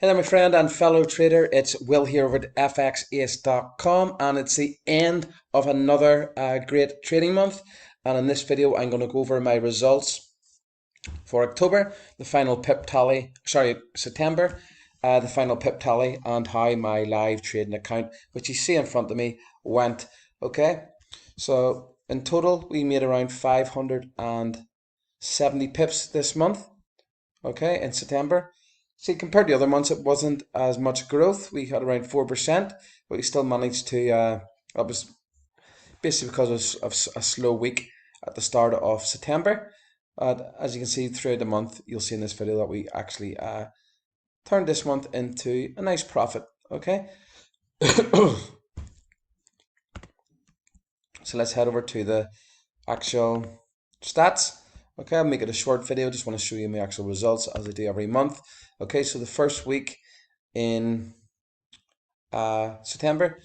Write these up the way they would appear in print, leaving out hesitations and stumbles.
Hey there, my friend and fellow trader. It's Will here over at FXAce.com, and it's the end of another great trading month. And in this video, I'm going to go over my results for October, the final pip tally, September, the final pip tally, and how my live trading account, which you see in front of me, went. Okay, so in total, we made around 570 pips this month. Okay, in September. See, compared to other months, it wasn't as much growth. We had around 4%, but we still managed to. That was basically because of a slow week at the start of September. As you can see throughout the month, you'll see in this video that we actually turned this month into a nice profit. Okay, so let's head over to the actual stats. Okay, I'll make it a short video. Just want to show you my actual results as I do every month. Okay, so the first week in September,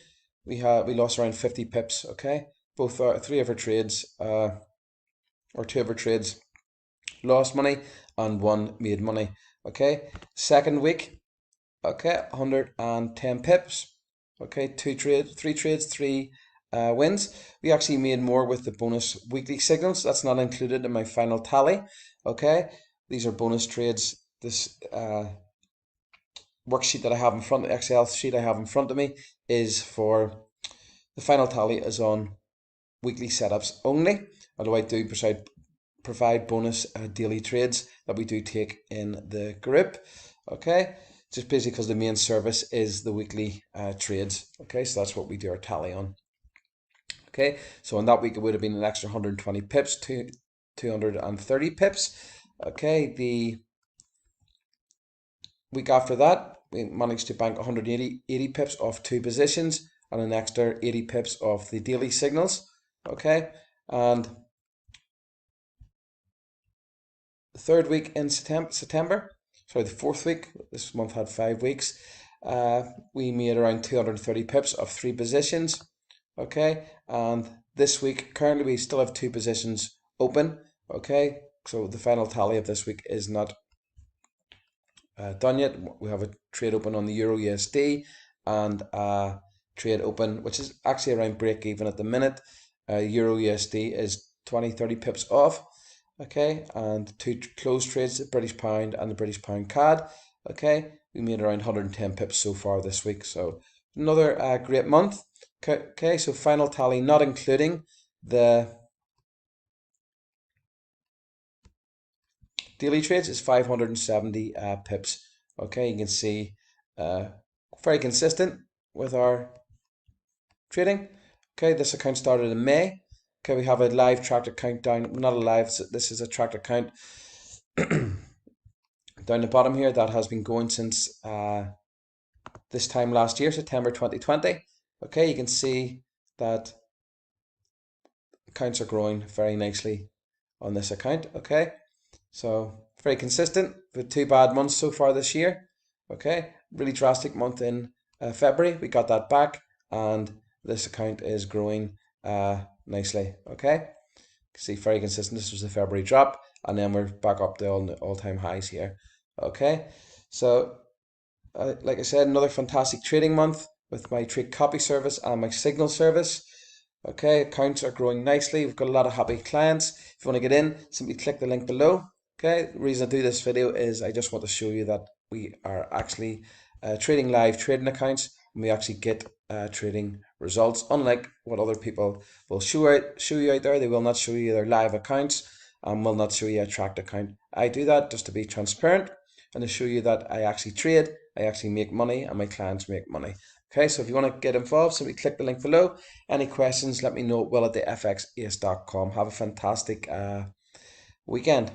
we lost around 50 pips. Okay, both two of our trades lost money and one made money. Okay, second week, okay, 110 pips. Okay, three trades, three wins. We actually made more with the bonus weekly signals. That's not included in my final tally. Okay, these are bonus trades. This worksheet that I have in front, the Excel sheet I have in front of me, is for the final tally is on weekly setups only. Although I do provide bonus daily trades that we do take in the group. Okay, just basically because the main service is the weekly trades. Okay, so that's what we do our tally on. Okay, so in that week it would have been an extra 120 pips to 230 pips. Okay, the week after that we managed to bank 180 pips off two positions and an extra 80 pips off the daily signals. Okay, and the third week in September, sorry, the fourth week, this month had 5 weeks, we made around 230 pips of three positions. Okay, and this week currently we still have two positions open. Okay, so the final tally of this week is not done yet. We have a trade open on the Euro USD and a trade open which is actually around break even at the minute. Euro USD is 20-30 pips off. Okay, and two closed trades, the British pound and the British pound CAD. Okay, we made around 110 pips so far this week, so another great month. Okay, so final tally not including the daily trades is 570 pips. Okay, you can see very consistent with our trading. Okay, this account started in May. Okay, we have a live tracked account down, not a live, this is a tracked account down the bottom here that has been going since this time last year, September 2020. Okay, you can see that accounts are growing very nicely on this account. Okay, so very consistent with 2 bad months so far this year. Okay, really drastic month in February, we got that back, and this account is growing nicely. Okay, see, very consistent. This was the February drop, and then we're back up to all-time highs here. Okay, so like I said, another fantastic trading month with my trade copy service and my signal service. Okay, accounts are growing nicely. We've got a lot of happy clients. If you want to get in, simply click the link below. Okay, the reason I do this video is I just want to show you that we are actually trading live trading accounts, and we actually get trading results. Unlike what other people will show you out there, they will not show you their live accounts and will not show you a tracked account. I do that just to be transparent and to show you that I actually trade, I actually make money, and my clients make money. Okay, so if you want to get involved, simply click the link below. Any questions, let me know at will@thefxace.com. Have a fantastic weekend.